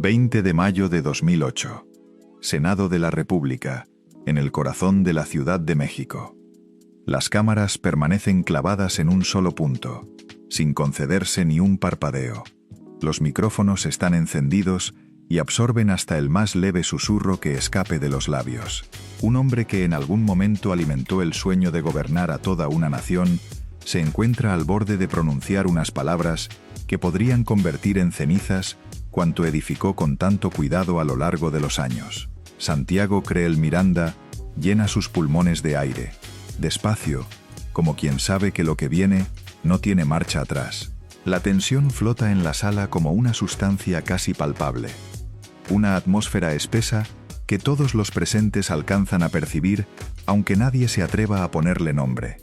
20 de mayo de 2008. Senado de la República, en el corazón de la Ciudad de México. Las cámaras permanecen clavadas en un solo punto, sin concederse ni un parpadeo. Los micrófonos están encendidos y absorben hasta el más leve susurro que escape de los labios. Un hombre que en algún momento alimentó el sueño de gobernar a toda una nación, se encuentra al borde de pronunciar unas palabras que podrían convertir en cenizas cuanto edificó con tanto cuidado a lo largo de los años. Santiago Creel Miranda llena sus pulmones de aire, despacio, como quien sabe que lo que viene no tiene marcha atrás. La tensión flota en la sala como una sustancia casi palpable. Una atmósfera espesa que todos los presentes alcanzan a percibir, aunque nadie se atreva a ponerle nombre.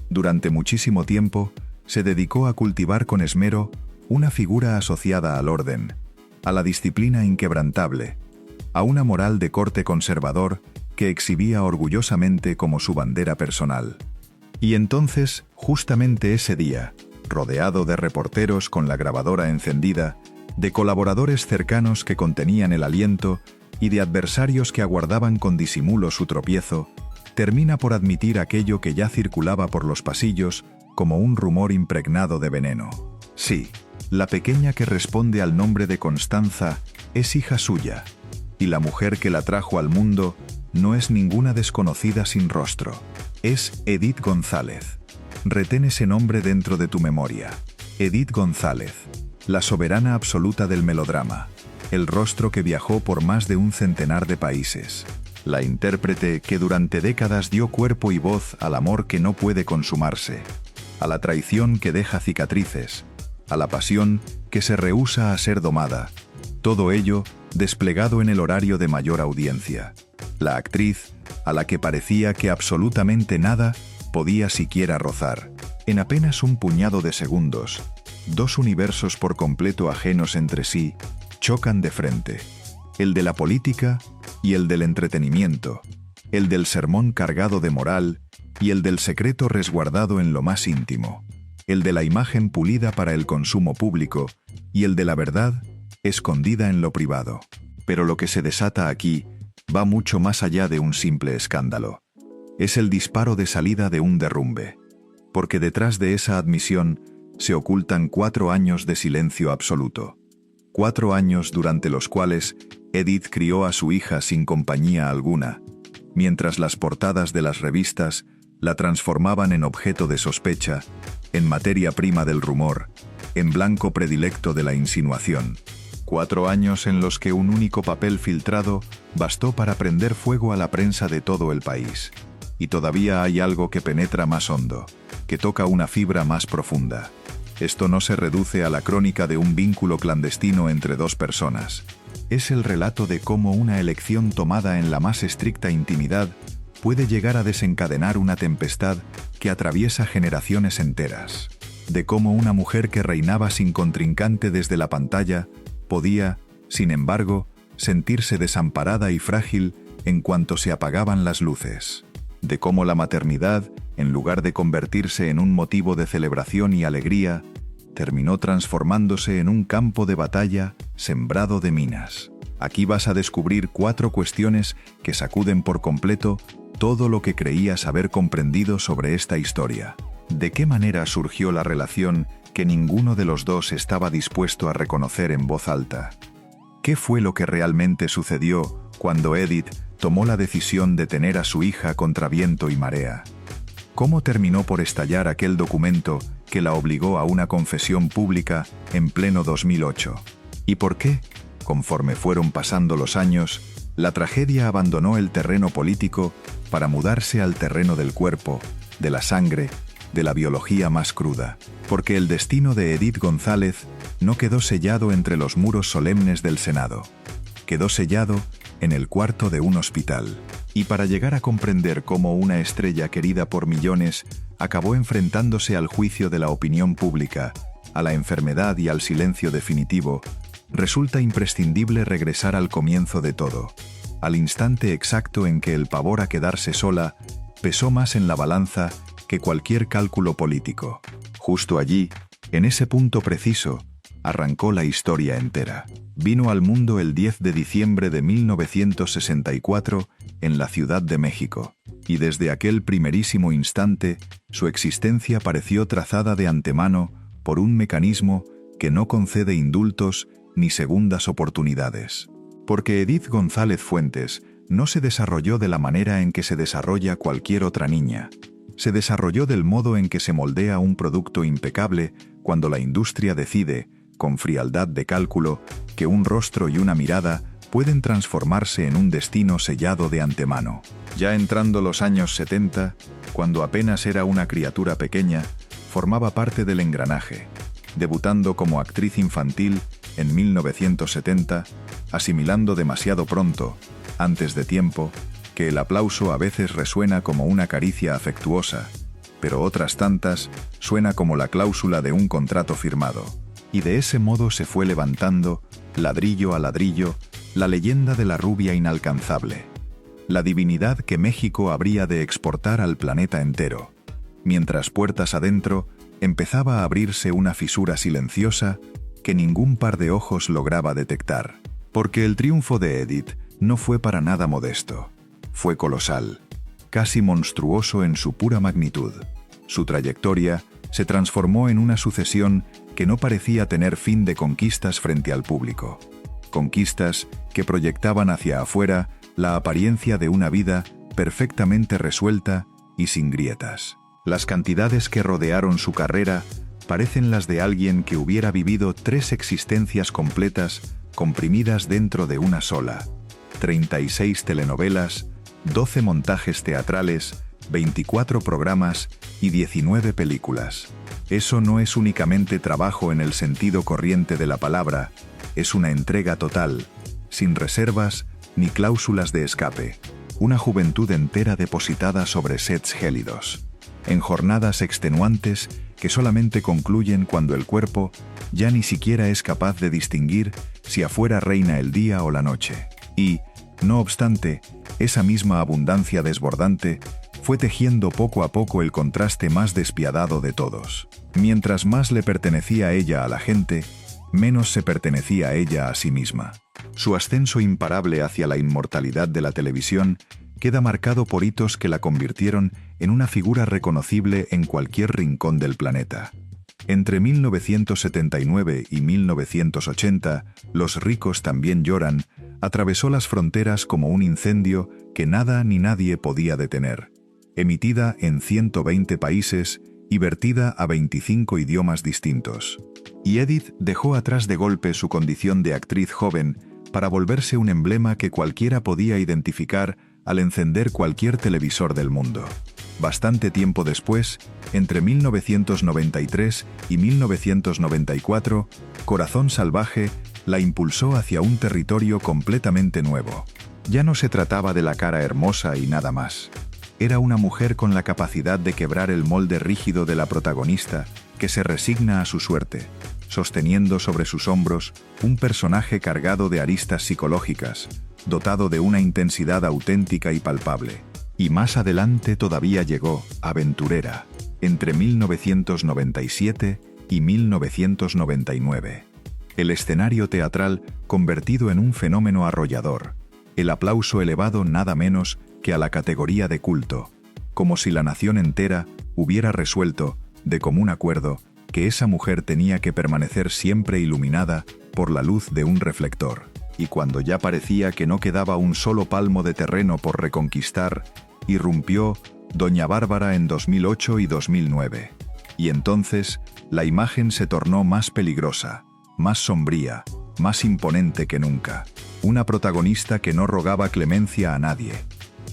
Durante muchísimo tiempo, se dedicó a cultivar con esmero una figura asociada al orden, a la disciplina inquebrantable, a una moral de corte conservador que exhibía orgullosamente como su bandera personal. Y entonces, justamente ese día, rodeado de reporteros con la grabadora encendida, de colaboradores cercanos que contenían el aliento y de adversarios que aguardaban con disimulo su tropiezo, termina por admitir aquello que ya circulaba por los pasillos como un rumor impregnado de veneno. Sí, la pequeña que responde al nombre de Constanza es hija suya, y la mujer que la trajo al mundo no es ninguna desconocida sin rostro. Es Edith González. Retén ese nombre dentro de tu memoria. Edith González, la soberana absoluta del melodrama, el rostro que viajó por más de un centenar de países, la intérprete que durante décadas dio cuerpo y voz al amor que no puede consumarse, a la traición que deja cicatrices, a la pasión que se rehúsa a ser domada, todo ello desplegado en el horario de mayor audiencia. La actriz a la que parecía que absolutamente nada podía siquiera rozar. En apenas un puñado de segundos, dos universos por completo ajenos entre sí chocan de frente: el de la política y el del entretenimiento, el del sermón cargado de moral y el del secreto resguardado en lo más íntimo, el de la imagen pulida para el consumo público y el de la verdad escondida en lo privado. Pero lo que se desata aquí va mucho más allá de un simple escándalo. Es el disparo de salida de un derrumbe, porque detrás de esa admisión se ocultan 4 años de silencio absoluto. 4 años durante los cuales Edith crió a su hija sin compañía alguna, mientras las portadas de las revistas la transformaban en objeto de sospecha, en materia prima del rumor, en blanco predilecto de la insinuación. 4 años en los que un único papel filtrado bastó para prender fuego a la prensa de todo el país. Y todavía hay algo que penetra más hondo, que toca una fibra más profunda. Esto no se reduce a la crónica de un vínculo clandestino entre dos personas. Es el relato de cómo una elección tomada en la más estricta intimidad puede llegar a desencadenar una tempestad que atraviesa generaciones enteras. De cómo una mujer que reinaba sin contrincante desde la pantalla podía, sin embargo, sentirse desamparada y frágil en cuanto se apagaban las luces. De cómo la maternidad, en lugar de convertirse en un motivo de celebración y alegría, terminó transformándose en un campo de batalla sembrado de minas. Aquí vas a descubrir 4 cuestiones que sacuden por completo todo lo que creías haber comprendido sobre esta historia. ¿De qué manera surgió la relación que ninguno de los dos estaba dispuesto a reconocer en voz alta? ¿Qué fue lo que realmente sucedió cuando Edith tomó la decisión de tener a su hija contra viento y marea? ¿Cómo terminó por estallar aquel documento que la obligó a una confesión pública en pleno 2008? ¿Y por qué, conforme fueron pasando los años, la tragedia abandonó el terreno político para mudarse al terreno del cuerpo, de la sangre, de la biología más cruda? Porque el destino de Edith González no quedó sellado entre los muros solemnes del Senado. Quedó sellado en el cuarto de un hospital. Y para llegar a comprender cómo una estrella querida por millones acabó enfrentándose al juicio de la opinión pública, a la enfermedad y al silencio definitivo, resulta imprescindible regresar al comienzo de todo, al instante exacto en que el pavor a quedarse sola pesó más en la balanza que cualquier cálculo político. Justo allí, en ese punto preciso, arrancó la historia entera. Vino al mundo el 10 de diciembre de 1964 en la Ciudad de México, y desde aquel primerísimo instante su existencia pareció trazada de antemano por un mecanismo que no concede indultos ni segundas oportunidades. Porque Edith González Fuentes no se desarrolló de la manera en que se desarrolla cualquier otra niña. Se desarrolló del modo en que se moldea un producto impecable cuando la industria decide, con frialdad de cálculo, que un rostro y una mirada pueden transformarse en un destino sellado de antemano. Ya entrando los años 70, cuando apenas era una criatura pequeña, formaba parte del engranaje, debutando como actriz infantil en 1970, asimilando demasiado pronto, antes de tiempo, que el aplauso a veces resuena como una caricia afectuosa, pero otras tantas suena como la cláusula de un contrato firmado. Y de ese modo se fue levantando, ladrillo a ladrillo, la leyenda de la rubia inalcanzable, la divinidad que México habría de exportar al planeta entero, mientras puertas adentro empezaba a abrirse una fisura silenciosa que ningún par de ojos lograba detectar. Porque el triunfo de Edith no fue para nada modesto, fue colosal, casi monstruoso en su pura magnitud. Su trayectoria se transformó en una sucesión que no parecía tener fin de conquistas frente al público. Conquistas que proyectaban hacia afuera la apariencia de una vida perfectamente resuelta y sin grietas. Las cantidades que rodearon su carrera parecen las de alguien que hubiera vivido 3 existencias completas comprimidas dentro de una sola. 36 telenovelas, 12 montajes teatrales, 24 programas y 19 películas. Eso no es únicamente trabajo en el sentido corriente de la palabra, es una entrega total, sin reservas ni cláusulas de escape, una juventud entera depositada sobre sets gélidos, en jornadas extenuantes que solamente concluyen cuando el cuerpo ya ni siquiera es capaz de distinguir si afuera reina el día o la noche. Y, no obstante, esa misma abundancia desbordante fue tejiendo poco a poco el contraste más despiadado de todos. Mientras más le pertenecía a ella a la gente, menos se pertenecía a ella a sí misma. Su ascenso imparable hacia la inmortalidad de la televisión queda marcado por hitos que la convirtieron en una figura reconocible en cualquier rincón del planeta. Entre 1979 y 1980, Los ricos también lloran atravesó las fronteras como un incendio que nada ni nadie podía detener. Emitida en 120 países y vertida a 25 idiomas distintos. Y Edith dejó atrás de golpe su condición de actriz joven para volverse un emblema que cualquiera podía identificar al encender cualquier televisor del mundo. Bastante tiempo después, entre 1993 y 1994, Corazón Salvaje la impulsó hacia un territorio completamente nuevo. Ya no se trataba de la cara hermosa y nada más. Era una mujer con la capacidad de quebrar el molde rígido de la protagonista que se resigna a su suerte, sosteniendo sobre sus hombros un personaje cargado de aristas psicológicas, dotado de una intensidad auténtica y palpable. Y más adelante todavía llegó Aventurera, entre 1997 y 1999. El escenario teatral convertido en un fenómeno arrollador, el aplauso elevado nada menos que a la categoría de culto, como si la nación entera hubiera resuelto, de común acuerdo, que esa mujer tenía que permanecer siempre iluminada por la luz de un reflector. Y cuando ya parecía que no quedaba un solo palmo de terreno por reconquistar, irrumpió Doña Bárbara en 2008 y 2009. Y entonces, la imagen se tornó más peligrosa, más sombría, más imponente que nunca. Una protagonista que no rogaba clemencia a nadie,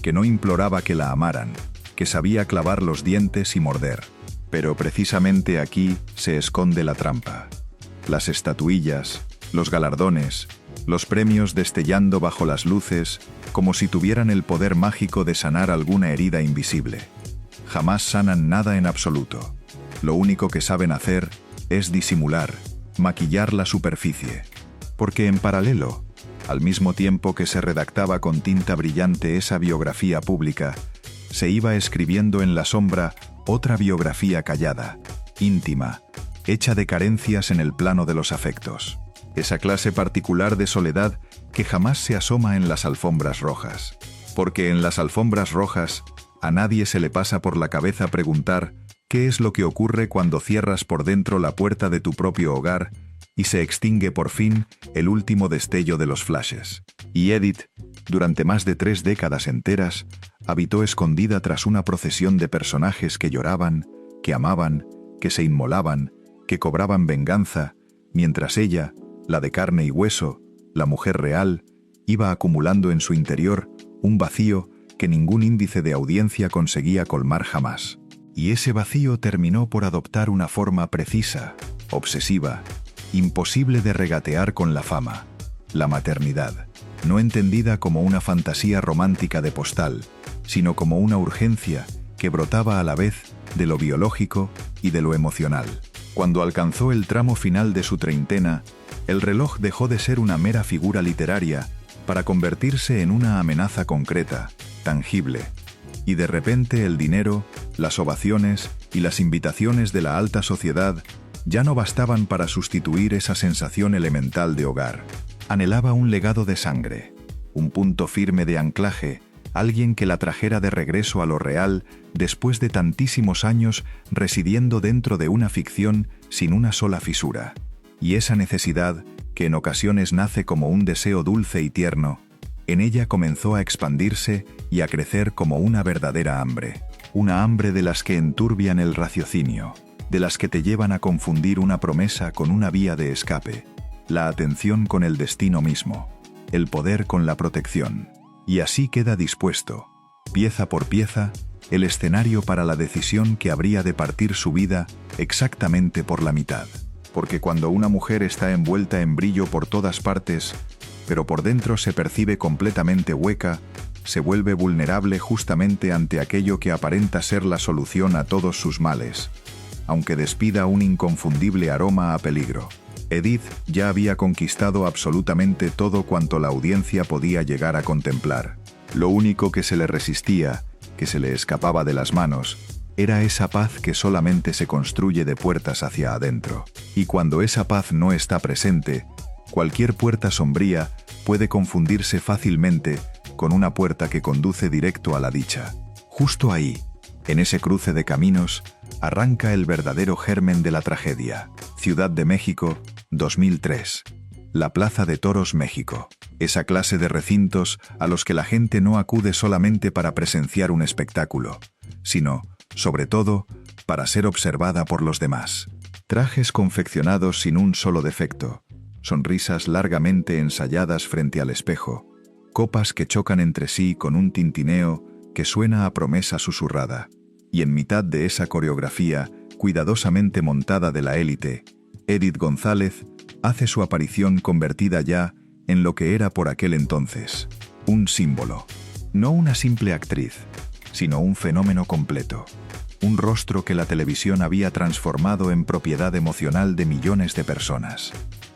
que no imploraba que la amaran, que sabía clavar los dientes y morder. Pero precisamente aquí se esconde la trampa. Las estatuillas, los galardones, los premios destellando bajo las luces, como si tuvieran el poder mágico de sanar alguna herida invisible. Jamás sanan nada en absoluto. Lo único que saben hacer es disimular, maquillar la superficie. Porque en paralelo, al mismo tiempo que se redactaba con tinta brillante esa biografía pública, se iba escribiendo en la sombra otra biografía callada, íntima, hecha de carencias en el plano de los afectos. esa clase particular de soledad que jamás se asoma en las alfombras rojas. Porque en las alfombras rojas a nadie se le pasa por la cabeza preguntar qué es lo que ocurre cuando cierras por dentro la puerta de tu propio hogar y se extingue por fin el último destello de los flashes. Y Edith, durante más de 3 décadas enteras, habitó escondida tras una procesión de personajes que lloraban, que amaban, que se inmolaban, que cobraban venganza, mientras ella, la de carne y hueso, la mujer real, iba acumulando en su interior un vacío que ningún índice de audiencia conseguía colmar jamás. Y ese vacío terminó por adoptar una forma precisa, obsesiva, imposible de regatear con la fama: la maternidad, no entendida como una fantasía romántica de postal, sino como una urgencia que brotaba a la vez de lo biológico y de lo emocional. Cuando alcanzó el tramo final de su treintena, el reloj dejó de ser una mera figura literaria para convertirse en una amenaza concreta, tangible, y de repente el dinero, las ovaciones y las invitaciones de la alta sociedad ya no bastaban para sustituir esa sensación elemental de hogar. Anhelaba un legado de sangre, un punto firme de anclaje, alguien que la trajera de regreso a lo real después de tantísimos años residiendo dentro de una ficción sin una sola fisura. Y esa necesidad, que en ocasiones nace como un deseo dulce y tierno, en ella comenzó a expandirse y a crecer como una verdadera hambre. Una hambre de las que enturbian el raciocinio, de las que te llevan a confundir una promesa con una vía de escape, la atención con el destino mismo, el poder con la protección. Y así queda dispuesto, pieza por pieza, el escenario para la decisión que habría de partir su vida exactamente por la mitad. Porque cuando una mujer está envuelta en brillo por todas partes, pero por dentro se percibe completamente hueca, se vuelve vulnerable justamente ante aquello que aparenta ser la solución a todos sus males, aunque despida un inconfundible aroma a peligro. Edith ya había conquistado absolutamente todo cuanto la audiencia podía llegar a contemplar. Lo único que se le resistía, que se le escapaba de las manos, era esa paz que solamente se construye de puertas hacia adentro. Y cuando esa paz no está presente, cualquier puerta sombría puede confundirse fácilmente con una puerta que conduce directo a la dicha. Justo ahí, en ese cruce de caminos, arranca el verdadero germen de la tragedia. Ciudad de México, 2003. La Plaza de Toros, México. Esa clase de recintos a los que la gente no acude solamente para presenciar un espectáculo, sino, sobre todo, para ser observada por los demás. Trajes confeccionados sin un solo defecto, sonrisas largamente ensayadas frente al espejo, copas que chocan entre sí con un tintineo que suena a promesa susurrada. Y en mitad de esa coreografía, cuidadosamente montada de la élite, Edith González hace su aparición convertida ya en lo que era por aquel entonces un símbolo. No una simple actriz, sino un fenómeno completo. Un rostro que la televisión había transformado en propiedad emocional de millones de personas.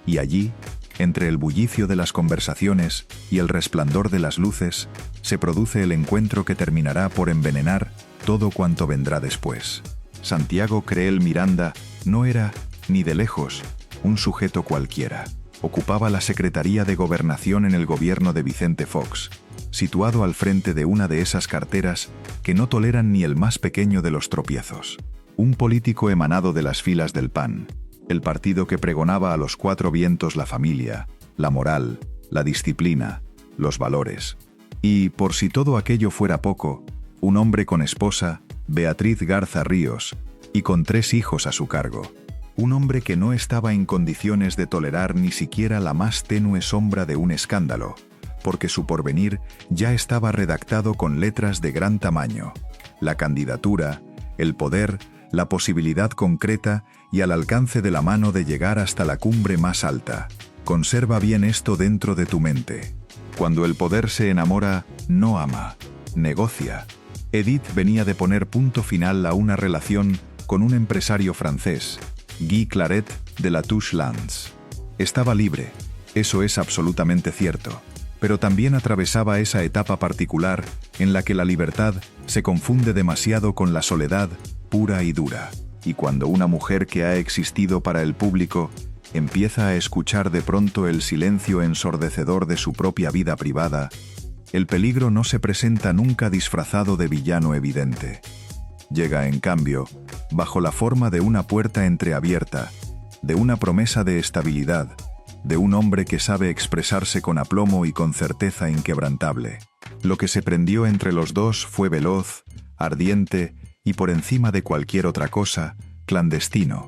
Y allí, entre el bullicio de las conversaciones y el resplandor de las luces, se produce el encuentro que terminará por envenenar todo cuanto vendrá después. Santiago Creel Miranda no era, ni de lejos, un sujeto cualquiera. Ocupaba la Secretaría de Gobernación en el gobierno de Vicente Fox, situado al frente de una de esas carteras que no toleran ni el más pequeño de los tropiezos. Un político emanado de las filas del PAN, el partido que pregonaba a los 4 vientos la familia, la moral, la disciplina, los valores. Y, por si todo aquello fuera poco, un hombre con esposa, Beatriz Garza Ríos, y con 3 hijos a su cargo. Un hombre que no estaba en condiciones de tolerar ni siquiera la más tenue sombra de un escándalo, porque su porvenir ya estaba redactado con letras de gran tamaño. La candidatura, el poder, la posibilidad concreta y al alcance de la mano de llegar hasta la cumbre más alta. Conserva bien esto dentro de tu mente. Cuando el poder se enamora, no ama, negocia. Edith venía de poner punto final a una relación con un empresario francés, Guy Claret de la Touche Lands. Estaba libre, eso es absolutamente cierto, pero también atravesaba esa etapa particular en la que la libertad se confunde demasiado con la soledad pura y dura. Y cuando una mujer que ha existido para el público empieza a escuchar de pronto el silencio ensordecedor de su propia vida privada, el peligro no se presenta nunca disfrazado de villano evidente. Llega, en cambio, bajo la forma de una puerta entreabierta, de una promesa de estabilidad, de un hombre que sabe expresarse con aplomo y con certeza inquebrantable. Lo que se prendió entre los dos fue veloz, ardiente y, por encima de cualquier otra cosa, clandestino,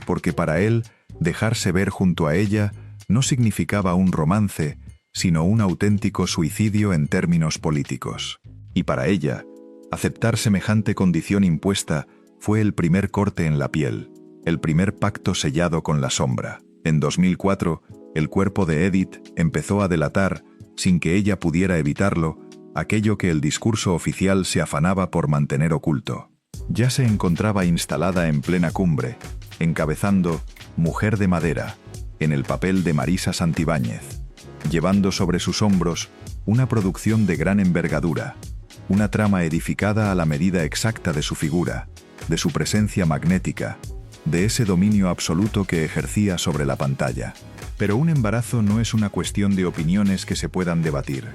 porque para él, dejarse ver junto a ella no significaba un romance, sino un auténtico suicidio en términos políticos. Y para ella, aceptar semejante condición impuesta fue el primer corte en la piel, el primer pacto sellado con la sombra. En 2004, el cuerpo de Edith empezó a delatar, sin que ella pudiera evitarlo, aquello que el discurso oficial se afanaba por mantener oculto. Ya se encontraba instalada en plena cumbre, encabezando Mujer de Madera, en el papel de Marisa Santibáñez, llevando sobre sus hombros una producción de gran envergadura, una trama edificada a la medida exacta de su figura, de su presencia magnética, de ese dominio absoluto que ejercía sobre la pantalla. Pero un embarazo no es una cuestión de opiniones que se puedan debatir.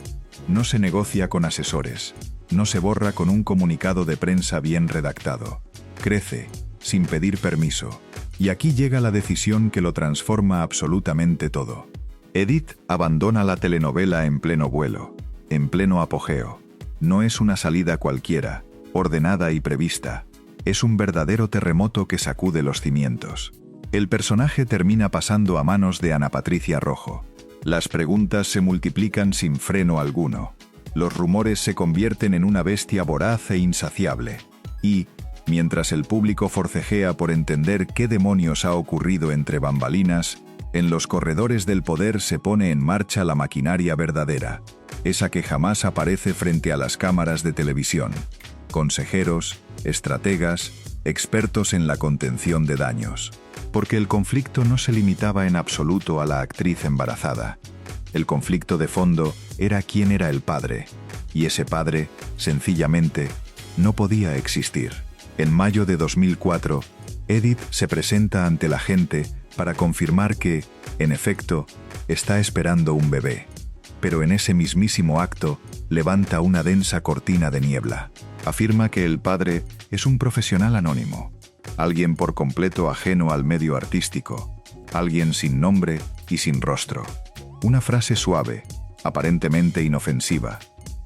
No se negocia con asesores, no se borra con un comunicado de prensa bien redactado. Crece, sin pedir permiso. Y aquí llega la decisión que lo transforma absolutamente todo. Edith abandona la telenovela en pleno vuelo, en pleno apogeo. No es una salida cualquiera, ordenada y prevista. Es un verdadero terremoto que sacude los cimientos. El personaje termina pasando a manos de Ana Patricia Rojo. Las preguntas se multiplican sin freno alguno. Los rumores se convierten en una bestia voraz e insaciable. Y, mientras el público forcejea por entender qué demonios ha ocurrido entre bambalinas, en los corredores del poder se pone en marcha la maquinaria verdadera, esa que jamás aparece frente a las cámaras de televisión. Consejeros, estrategas, expertos en la contención de daños. Porque el conflicto no se limitaba en absoluto a la actriz embarazada. El conflicto de fondo era quién era el padre, y ese padre, sencillamente, no podía existir. En mayo de 2004, Edith se presenta ante la gente para confirmar que, en efecto, está esperando un bebé. Pero en ese mismísimo acto, levanta una densa cortina de niebla. Afirma que el padre es un profesional anónimo, alguien por completo ajeno al medio artístico, alguien sin nombre y sin rostro. Una frase suave, aparentemente inofensiva,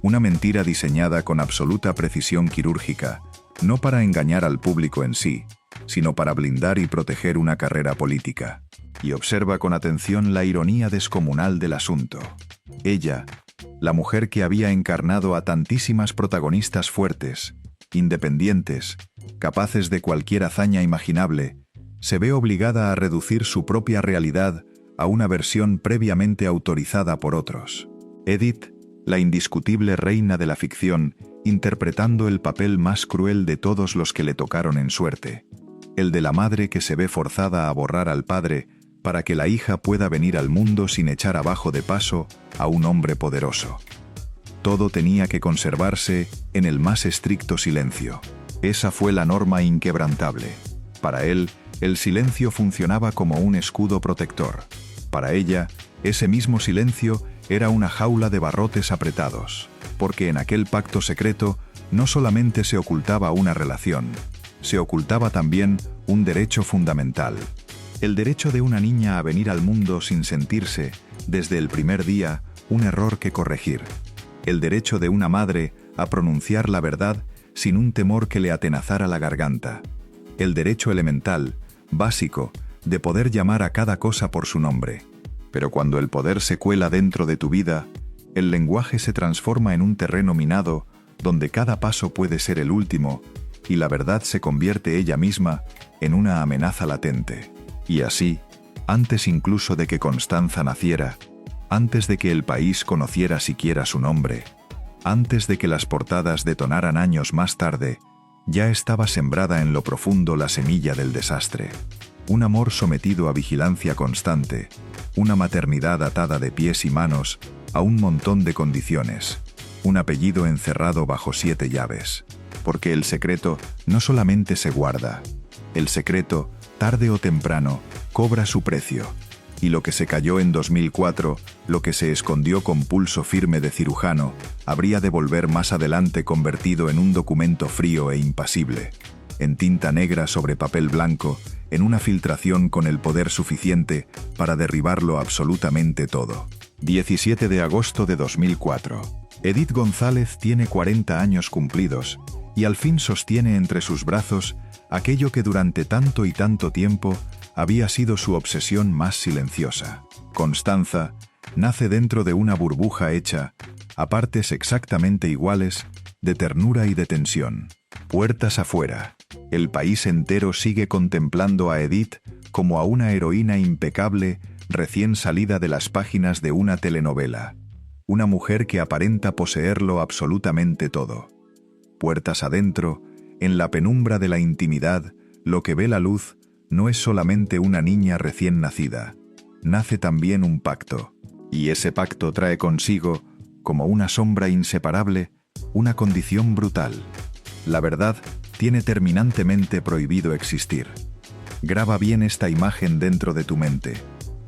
una mentira diseñada con absoluta precisión quirúrgica, no para engañar al público en sí, sino para blindar y proteger una carrera política. Y observa con atención la ironía descomunal del asunto. Ella, la mujer que había encarnado a tantísimas protagonistas fuertes, independientes, capaces de cualquier hazaña imaginable, se ve obligada a reducir su propia realidad a una versión previamente autorizada por otros. Edith, la indiscutible reina de la ficción, interpretando el papel más cruel de todos los que le tocaron en suerte, el de la madre que se ve forzada a borrar al padre para que la hija pueda venir al mundo sin echar abajo de paso a un hombre poderoso. Todo tenía que conservarse en el más estricto silencio. Esa fue la norma inquebrantable. Para él, el silencio funcionaba como un escudo protector. Para ella, ese mismo silencio era una jaula de barrotes apretados, porque en aquel pacto secreto no solamente se ocultaba una relación, se ocultaba también un derecho fundamental. El derecho de una niña a venir al mundo sin sentirse, desde el primer día, un error que corregir. El derecho de una madre a pronunciar la verdad sin un temor que le atenazara la garganta. El derecho elemental, básico, de poder llamar a cada cosa por su nombre. Pero cuando el poder se cuela dentro de tu vida, el lenguaje se transforma en un terreno minado donde cada paso puede ser el último y la verdad se convierte ella misma en una amenaza latente. Y así, antes incluso de que Constanza naciera, antes de que el país conociera siquiera su nombre, antes de que las portadas detonaran años más tarde, ya estaba sembrada en lo profundo la semilla del desastre. Un amor sometido a vigilancia constante, una maternidad atada de pies y manos a un montón de condiciones, un apellido encerrado bajo 7 llaves. Porque el secreto no solamente se guarda, el secreto tarde o temprano, cobra su precio. Y lo que se cayó en 2004, lo que se escondió con pulso firme de cirujano, habría de volver más adelante convertido en un documento frío e impasible, en tinta negra sobre papel blanco, en una filtración con el poder suficiente para derribarlo absolutamente todo. 17 de agosto de 2004. Edith González tiene 40 años cumplidos y al fin sostiene entre sus brazos aquello que durante tanto y tanto tiempo había sido su obsesión más silenciosa. Constanza nace dentro de una burbuja hecha, a partes exactamente iguales, de ternura y de tensión. Puertas afuera. El país entero sigue contemplando a Edith como a una heroína impecable recién salida de las páginas de una telenovela. Una mujer que aparenta poseerlo absolutamente todo. Puertas adentro, en la penumbra de la intimidad, lo que ve la luz no es solamente una niña recién nacida. Nace también un pacto. Y ese pacto trae consigo, como una sombra inseparable, una condición brutal. La verdad tiene terminantemente prohibido existir. Graba bien esta imagen dentro de tu mente.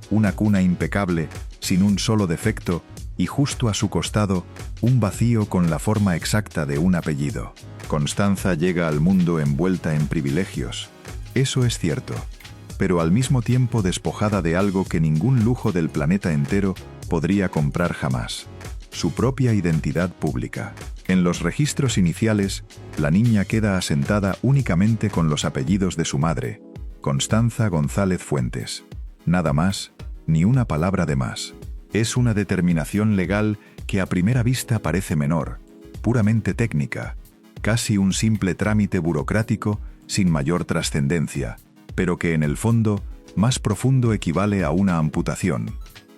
Una cuna impecable, sin un solo defecto, y justo a su costado, un vacío con la forma exacta de un apellido. Constanza llega al mundo envuelta en privilegios. Eso es cierto, pero al mismo tiempo despojada de algo que ningún lujo del planeta entero podría comprar jamás: su propia identidad pública. En los registros iniciales, la niña queda asentada únicamente con los apellidos de su madre, Constanza González Fuentes. Nada más, ni una palabra de más. Es una determinación legal que a primera vista parece menor, puramente técnica, casi un simple trámite burocrático sin mayor trascendencia, pero que en el fondo, más profundo equivale a una amputación,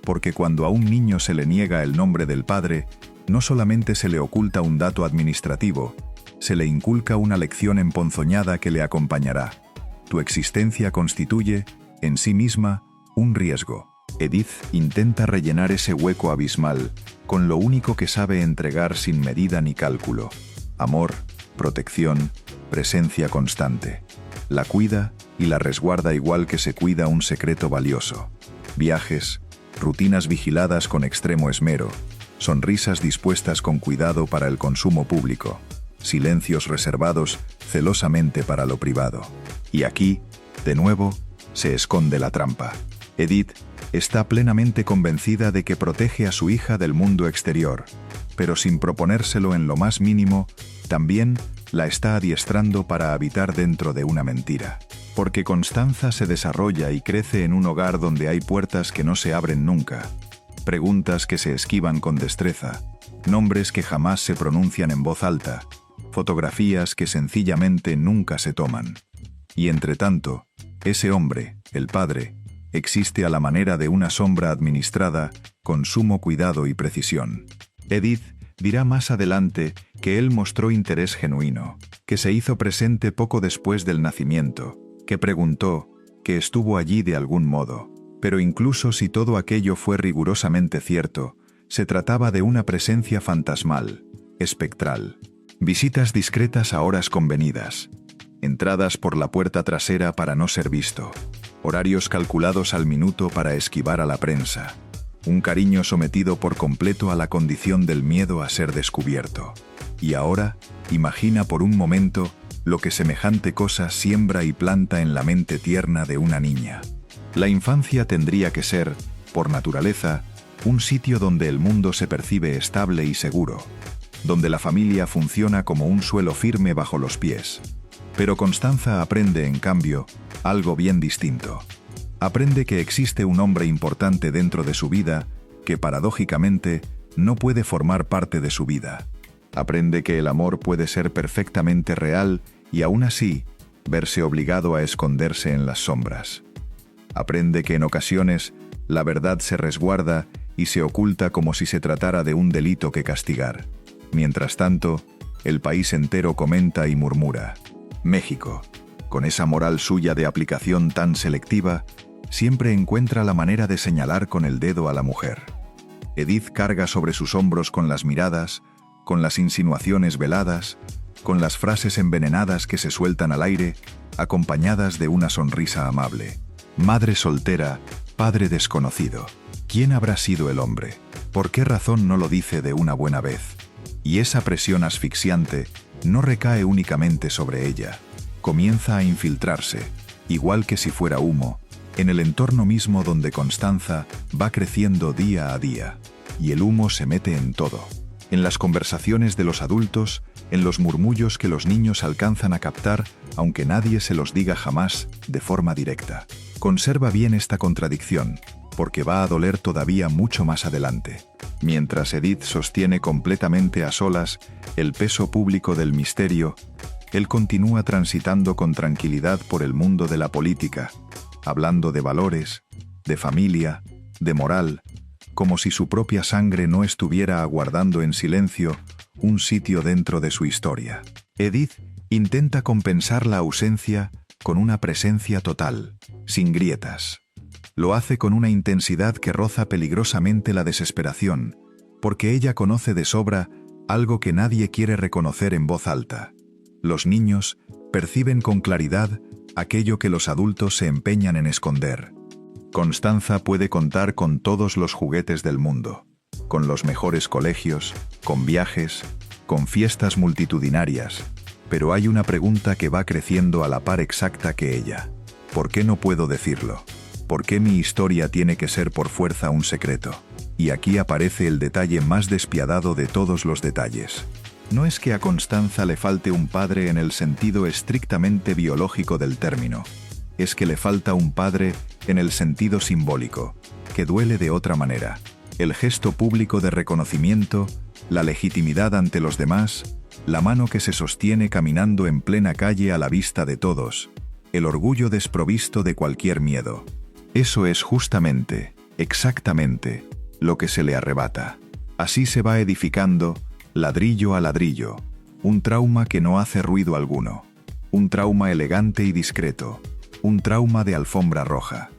porque cuando a un niño se le niega el nombre del padre, no solamente se le oculta un dato administrativo, se le inculca una lección emponzoñada que le acompañará. Tu existencia constituye, en sí misma, un riesgo. Edith intenta rellenar ese hueco abismal con lo único que sabe entregar sin medida ni cálculo: amor, protección, presencia constante. La cuida y la resguarda igual que se cuida un secreto valioso. Viajes, rutinas vigiladas con extremo esmero, sonrisas dispuestas con cuidado para el consumo público, silencios reservados celosamente para lo privado. Y aquí, de nuevo, se esconde la trampa. Edith está plenamente convencida de que protege a su hija del mundo exterior, pero sin proponérselo en lo más mínimo, también la está adiestrando para habitar dentro de una mentira. Porque Constanza se desarrolla y crece en un hogar donde hay puertas que no se abren nunca, preguntas que se esquivan con destreza, nombres que jamás se pronuncian en voz alta, fotografías que sencillamente nunca se toman. Y entre tanto, ese hombre, el padre, existe a la manera de una sombra administrada con sumo cuidado y precisión. Edith dirá más adelante que él mostró interés genuino, que se hizo presente poco después del nacimiento, que preguntó, que estuvo allí de algún modo. Pero incluso si todo aquello fue rigurosamente cierto, se trataba de una presencia fantasmal, espectral. Visitas discretas a horas convenidas, entradas por la puerta trasera para no ser visto, horarios calculados al minuto para esquivar a la prensa. Un cariño sometido por completo a la condición del miedo a ser descubierto. Y ahora, imagina por un momento lo que semejante cosa siembra y planta en la mente tierna de una niña. La infancia tendría que ser, por naturaleza, un sitio donde el mundo se percibe estable y seguro, donde la familia funciona como un suelo firme bajo los pies. Pero Constanza aprende, en cambio, algo bien distinto. Aprende que existe un hombre importante dentro de su vida que, paradójicamente, no puede formar parte de su vida. Aprende que el amor puede ser perfectamente real y aún así verse obligado a esconderse en las sombras. Aprende que en ocasiones la verdad se resguarda y se oculta como si se tratara de un delito que castigar. Mientras tanto, el país entero comenta y murmura. México, con esa moral suya de aplicación tan selectiva, siempre encuentra la manera de señalar con el dedo a la mujer. Edith carga sobre sus hombros con las miradas, con las insinuaciones veladas, con las frases envenenadas que se sueltan al aire, acompañadas de una sonrisa amable. Madre soltera, padre desconocido. ¿Quién habrá sido el hombre? ¿Por qué razón no lo dice de una buena vez? Y esa presión asfixiante no recae únicamente sobre ella. Comienza a infiltrarse, igual que si fuera humo, en el entorno mismo donde Constanza va creciendo día a día. Y el humo se mete en todo. En las conversaciones de los adultos, en los murmullos que los niños alcanzan a captar, aunque nadie se los diga jamás de forma directa. Conserva bien esta contradicción, porque va a doler todavía mucho más adelante. Mientras Edith sostiene completamente a solas el peso público del misterio, él continúa transitando con tranquilidad por el mundo de la política, hablando de valores, de familia, de moral, como si su propia sangre no estuviera aguardando en silencio un sitio dentro de su historia. Edith intenta compensar la ausencia con una presencia total, sin grietas. Lo hace con una intensidad que roza peligrosamente la desesperación, porque ella conoce de sobra algo que nadie quiere reconocer en voz alta. Los niños perciben con claridad aquello que los adultos se empeñan en esconder. Constanza puede contar con todos los juguetes del mundo, con los mejores colegios, con viajes, con fiestas multitudinarias, pero hay una pregunta que va creciendo a la par exacta que ella. ¿Por qué no puedo decirlo? ¿Por qué mi historia tiene que ser por fuerza un secreto? Y aquí aparece el detalle más despiadado de todos los detalles. No es que a Constanza le falte un padre en el sentido estrictamente biológico del término. Es que le falta un padre en el sentido simbólico, que duele de otra manera. El gesto público de reconocimiento, la legitimidad ante los demás, la mano que se sostiene caminando en plena calle a la vista de todos, el orgullo desprovisto de cualquier miedo. Eso es justamente, exactamente, lo que se le arrebata. Así se va edificando, ladrillo a ladrillo, un trauma que no hace ruido alguno, un trauma elegante y discreto, un trauma de alfombra roja.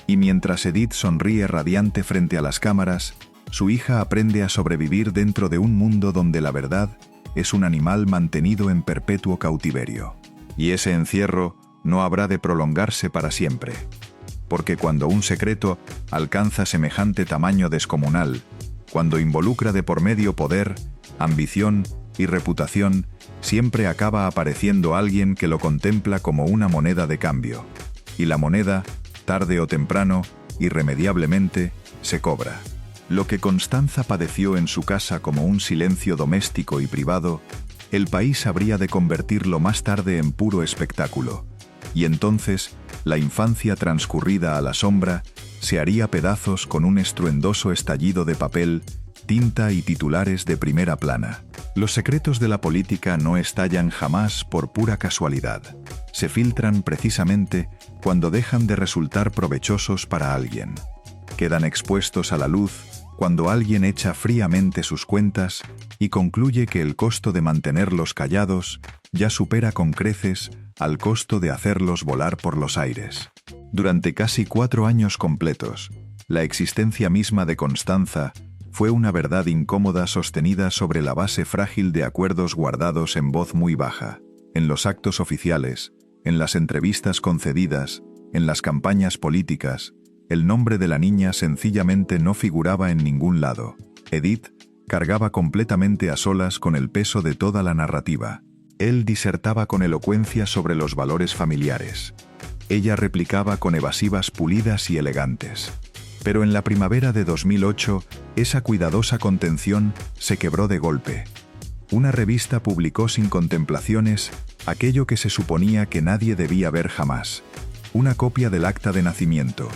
Y mientras Edith sonríe radiante frente a las cámaras, su hija aprende a sobrevivir dentro de un mundo donde la verdad es un animal mantenido en perpetuo cautiverio. Y ese encierro no habrá de prolongarse para siempre. Porque cuando un secreto alcanza semejante tamaño descomunal, cuando involucra de por medio poder, ambición y reputación, siempre acaba apareciendo alguien que lo contempla como una moneda de cambio. Y la moneda, tarde o temprano, irremediablemente, se cobra. Lo que Constanza padeció en su casa como un silencio doméstico y privado, el país habría de convertirlo más tarde en puro espectáculo. Y entonces, la infancia transcurrida a la sombra se haría pedazos con un estruendoso estallido de papel, tinta y titulares de primera plana. Los secretos de la política no estallan jamás por pura casualidad. Se filtran precisamente cuando dejan de resultar provechosos para alguien. Quedan expuestos a la luz cuando alguien echa fríamente sus cuentas y concluye que el costo de mantenerlos callados ya supera con creces al costo de hacerlos volar por los aires. Durante casi 4 años completos, la existencia misma de Constanza fue una verdad incómoda sostenida sobre la base frágil de acuerdos guardados en voz muy baja, en los actos oficiales, en las entrevistas concedidas, en las campañas políticas. El nombre de la niña sencillamente no figuraba en ningún lado. Edith cargaba completamente a solas con el peso de toda la narrativa. Él disertaba con elocuencia sobre los valores familiares. Ella replicaba con evasivas pulidas y elegantes. Pero en la primavera de 2008, esa cuidadosa contención se quebró de golpe. Una revista publicó sin contemplaciones aquello que se suponía que nadie debía ver jamás. Una copia del acta de nacimiento.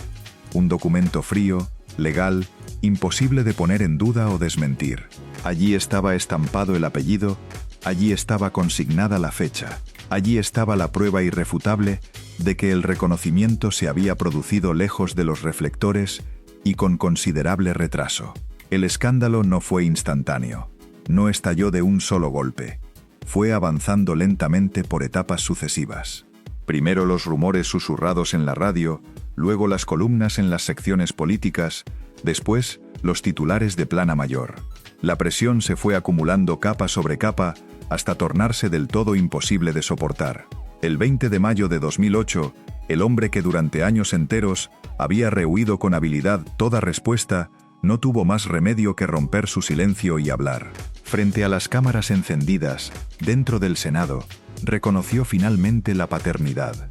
Un documento frío, legal, imposible de poner en duda o desmentir. Allí estaba estampado el apellido, allí estaba consignada la fecha, allí estaba la prueba irrefutable de que el reconocimiento se había producido lejos de los reflectores y con considerable retraso. El escándalo no fue instantáneo, no estalló de un solo golpe. Fue avanzando lentamente por etapas sucesivas. Primero los rumores susurrados en la radio, luego las columnas en las secciones políticas, después los titulares de plana mayor. La presión se fue acumulando capa sobre capa hasta tornarse del todo imposible de soportar. El 20 de mayo de 2008, el hombre que durante años enteros había rehuido con habilidad toda respuesta, no tuvo más remedio que romper su silencio y hablar. Frente a las cámaras encendidas, dentro del Senado, reconoció finalmente la paternidad.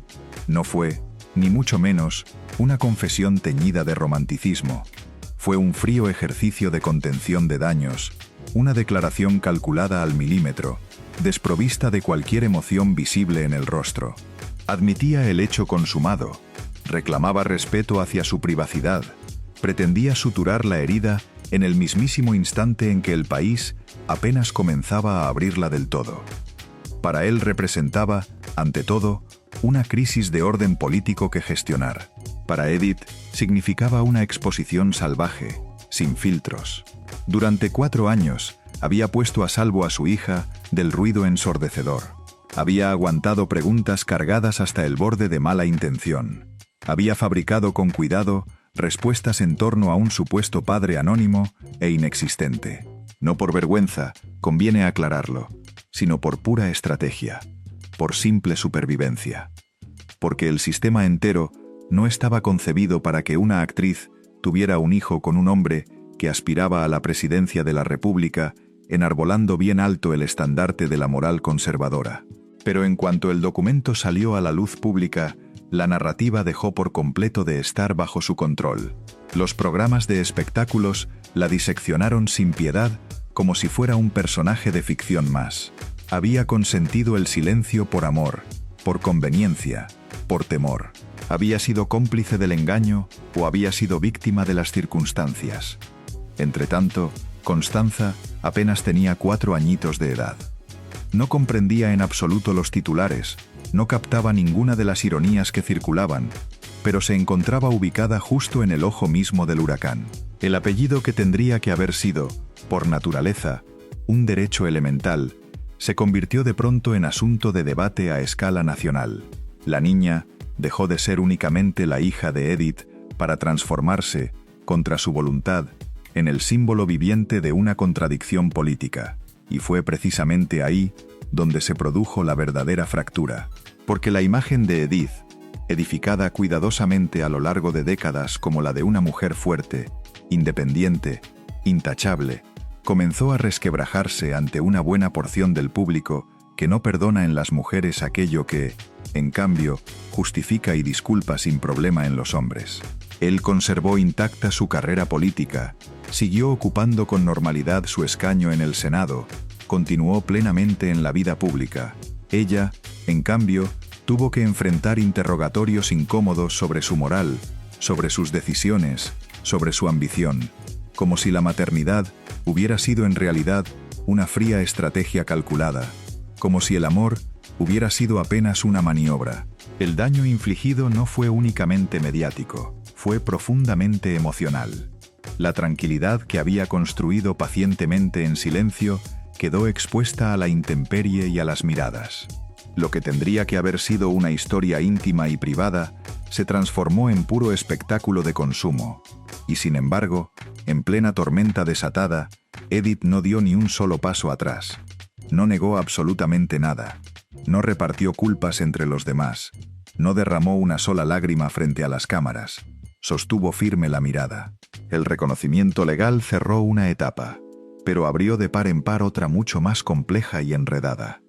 No fue, ni mucho menos, una confesión teñida de romanticismo. Fue un frío ejercicio de contención de daños, una declaración calculada al milímetro, desprovista de cualquier emoción visible en el rostro. Admitía el hecho consumado, reclamaba respeto hacia su privacidad, pretendía suturar la herida en el mismísimo instante en que el país apenas comenzaba a abrirla del todo. Para él representaba, ante todo, una crisis de orden político que gestionar. Para Edith, significaba una exposición salvaje, sin filtros. Durante 4 años, había puesto a salvo a su hija del ruido ensordecedor. Había aguantado preguntas cargadas hasta el borde de mala intención. Había fabricado con cuidado respuestas en torno a un supuesto padre anónimo e inexistente. No por vergüenza, conviene aclararlo, sino por pura estrategia, por simple supervivencia. Porque el sistema entero no estaba concebido para que una actriz tuviera un hijo con un hombre que aspiraba a la presidencia de la República, enarbolando bien alto el estandarte de la moral conservadora. Pero en cuanto el documento salió a la luz pública, la narrativa dejó por completo de estar bajo su control. Los programas de espectáculos la diseccionaron sin piedad, como si fuera un personaje de ficción más. Había consentido el silencio por amor, por conveniencia, por temor. Había sido cómplice del engaño o había sido víctima de las circunstancias. Entretanto, Constanza apenas tenía 4 añitos de edad. No comprendía en absoluto los titulares, no captaba ninguna de las ironías que circulaban, pero se encontraba ubicada justo en el ojo mismo del huracán. El apellido que tendría que haber sido, por naturaleza, un derecho elemental, se convirtió de pronto en asunto de debate a escala nacional. La niña dejó de ser únicamente la hija de Edith para transformarse, contra su voluntad, en el símbolo viviente de una contradicción política. Y fue precisamente ahí donde se produjo la verdadera fractura. Porque la imagen de Edith, edificada cuidadosamente a lo largo de décadas como la de una mujer fuerte, independiente, intachable, comenzó a resquebrajarse ante una buena porción del público que no perdona en las mujeres aquello que, en cambio, justifica y disculpa sin problema en los hombres. Él conservó intacta su carrera política, siguió ocupando con normalidad su escaño en el Senado, continuó plenamente en la vida pública. Ella, en cambio, tuvo que enfrentar interrogatorios incómodos sobre su moral, sobre sus decisiones, sobre su ambición, como si la maternidad hubiera sido en realidad una fría estrategia calculada, como si el amor hubiera sido apenas una maniobra. El daño infligido no fue únicamente mediático, fue profundamente emocional. La tranquilidad que había construido pacientemente en silencio quedó expuesta a la intemperie y a las miradas. Lo que tendría que haber sido una historia íntima y privada se transformó en puro espectáculo de consumo. Y sin embargo, en plena tormenta desatada, Edith no dio ni un solo paso atrás. No negó absolutamente nada. No repartió culpas entre los demás. No derramó una sola lágrima frente a las cámaras. Sostuvo firme la mirada. El reconocimiento legal cerró una etapa, pero abrió de par en par otra mucho más compleja y enredada.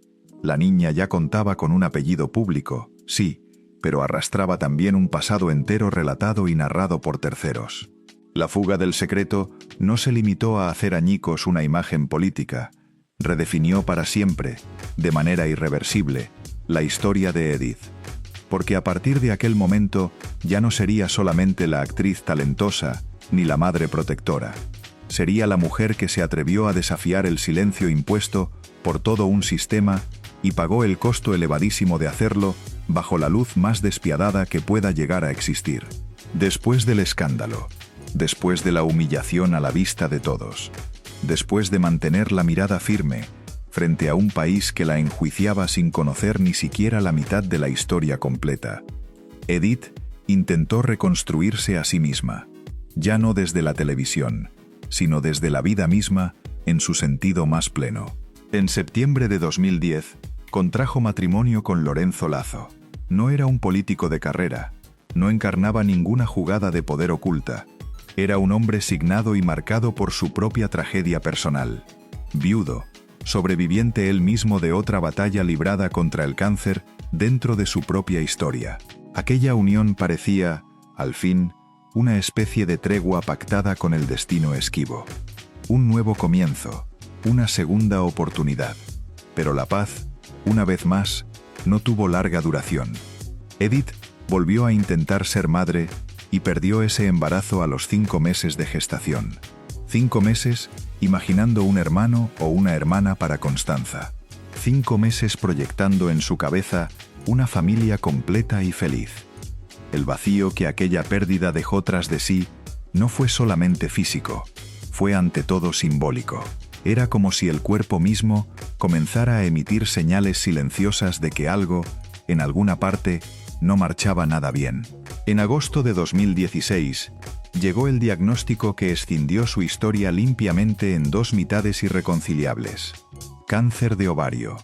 La niña ya contaba con un apellido público, sí, pero arrastraba también un pasado entero relatado y narrado por terceros. La fuga del secreto no se limitó a hacer añicos una imagen política, redefinió para siempre, de manera irreversible, la historia de Edith. Porque a partir de aquel momento ya no sería solamente la actriz talentosa ni la madre protectora. Sería la mujer que se atrevió a desafiar el silencio impuesto por todo un sistema y pagó el costo elevadísimo de hacerlo bajo la luz más despiadada que pueda llegar a existir. Después del escándalo, después de la humillación a la vista de todos, después de mantener la mirada firme frente a un país que la enjuiciaba sin conocer ni siquiera la mitad de la historia completa, Edith intentó reconstruirse a sí misma, ya no desde la televisión, sino desde la vida misma en su sentido más pleno. En septiembre de 2010, Contrajo matrimonio con Lorenzo Lazo. No era un político de carrera, no encarnaba ninguna jugada de poder oculta. Era un hombre signado y marcado por su propia tragedia personal. Viudo, sobreviviente él mismo de otra batalla librada contra el cáncer dentro de su propia historia. Aquella unión parecía, al fin, una especie de tregua pactada con el destino esquivo. Un nuevo comienzo, una segunda oportunidad. Pero la paz, una vez más, no tuvo larga duración. Edith volvió a intentar ser madre y perdió ese embarazo a los 5 meses de gestación. 5 meses imaginando un hermano o una hermana para Constanza. 5 meses proyectando en su cabeza una familia completa y feliz. El vacío que aquella pérdida dejó tras de sí no fue solamente físico, fue ante todo simbólico. Era como si el cuerpo mismo comenzara a emitir señales silenciosas de que algo, en alguna parte, no marchaba nada bien. En agosto de 2016, llegó el diagnóstico que escindió su historia limpiamente en 2 mitades irreconciliables. Cáncer de ovario.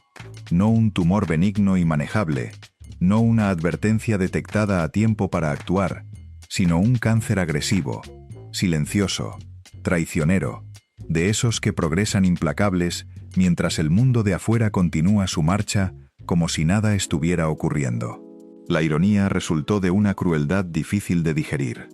No un tumor benigno y manejable, no una advertencia detectada a tiempo para actuar, sino un cáncer agresivo, silencioso, traicionero, de esos que progresan implacables mientras el mundo de afuera continúa su marcha como si nada estuviera ocurriendo. La ironía resultó de una crueldad difícil de digerir.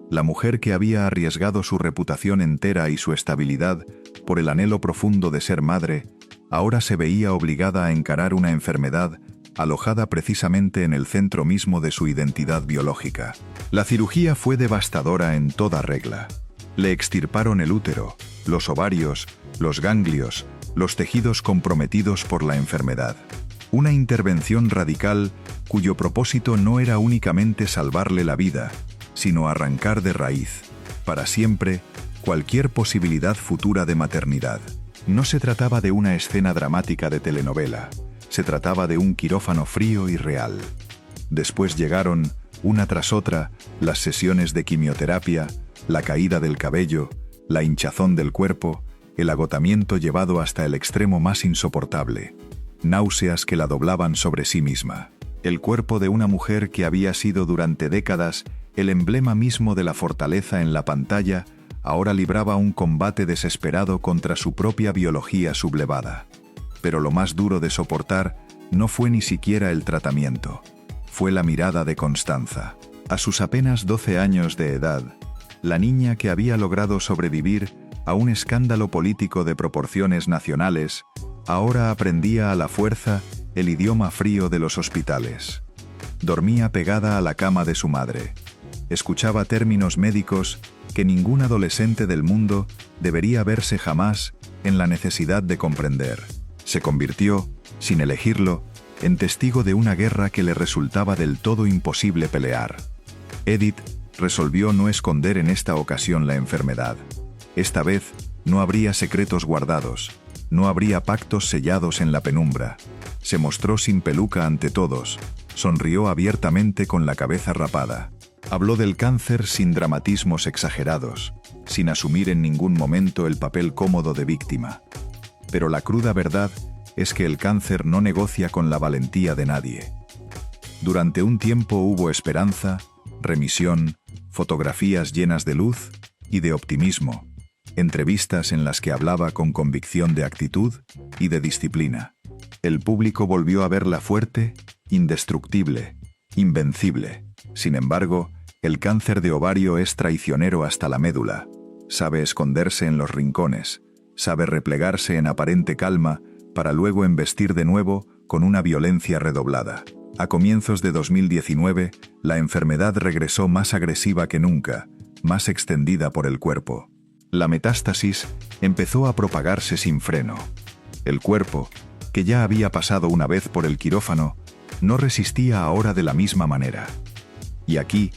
La mujer que había arriesgado su reputación entera y su estabilidad por el anhelo profundo de ser madre, ahora se veía obligada a encarar una enfermedad alojada precisamente en el centro mismo de su identidad biológica. La cirugía fue devastadora en toda regla. Le extirparon el útero, los ovarios, los ganglios, los tejidos comprometidos por la enfermedad. Una intervención radical cuyo propósito no era únicamente salvarle la vida, sino arrancar de raíz, para siempre, cualquier posibilidad futura de maternidad. No se trataba de una escena dramática de telenovela, se trataba de un quirófano frío y real. Después llegaron, una tras otra, las sesiones de quimioterapia, la caída del cabello, la hinchazón del cuerpo, el agotamiento llevado hasta el extremo más insoportable. Náuseas que la doblaban sobre sí misma. El cuerpo de una mujer que había sido durante décadas el emblema mismo de la fortaleza en la pantalla, ahora libraba un combate desesperado contra su propia biología sublevada. Pero lo más duro de soportar no fue ni siquiera el tratamiento. Fue la mirada de Constanza. A sus apenas 12 años de edad, la niña que había logrado sobrevivir a un escándalo político de proporciones nacionales, ahora aprendía a la fuerza el idioma frío de los hospitales. Dormía pegada a la cama de su madre. Escuchaba términos médicos que ningún adolescente del mundo debería verse jamás en la necesidad de comprender. Se convirtió, sin elegirlo, en testigo de una guerra que le resultaba del todo imposible pelear. Edith resolvió no esconder en esta ocasión la enfermedad. Esta vez no habría secretos guardados, no habría pactos sellados en la penumbra. Se mostró sin peluca ante todos, sonrió abiertamente con la cabeza rapada. Habló del cáncer sin dramatismos exagerados, sin asumir en ningún momento el papel cómodo de víctima. Pero la cruda verdad es que el cáncer no negocia con la valentía de nadie. Durante un tiempo hubo esperanza, remisión, fotografías llenas de luz y de optimismo, entrevistas en las que hablaba con convicción de actitud y de disciplina. El público volvió a verla fuerte, indestructible, invencible. Sin embargo, el cáncer de ovario es traicionero hasta la médula. Sabe esconderse en los rincones, sabe replegarse en aparente calma para luego embestir de nuevo con una violencia redoblada. A comienzos de 2019, la enfermedad regresó más agresiva que nunca, más extendida por el cuerpo. La metástasis empezó a propagarse sin freno. El cuerpo, que ya había pasado una vez por el quirófano, no resistía ahora de la misma manera. Y aquí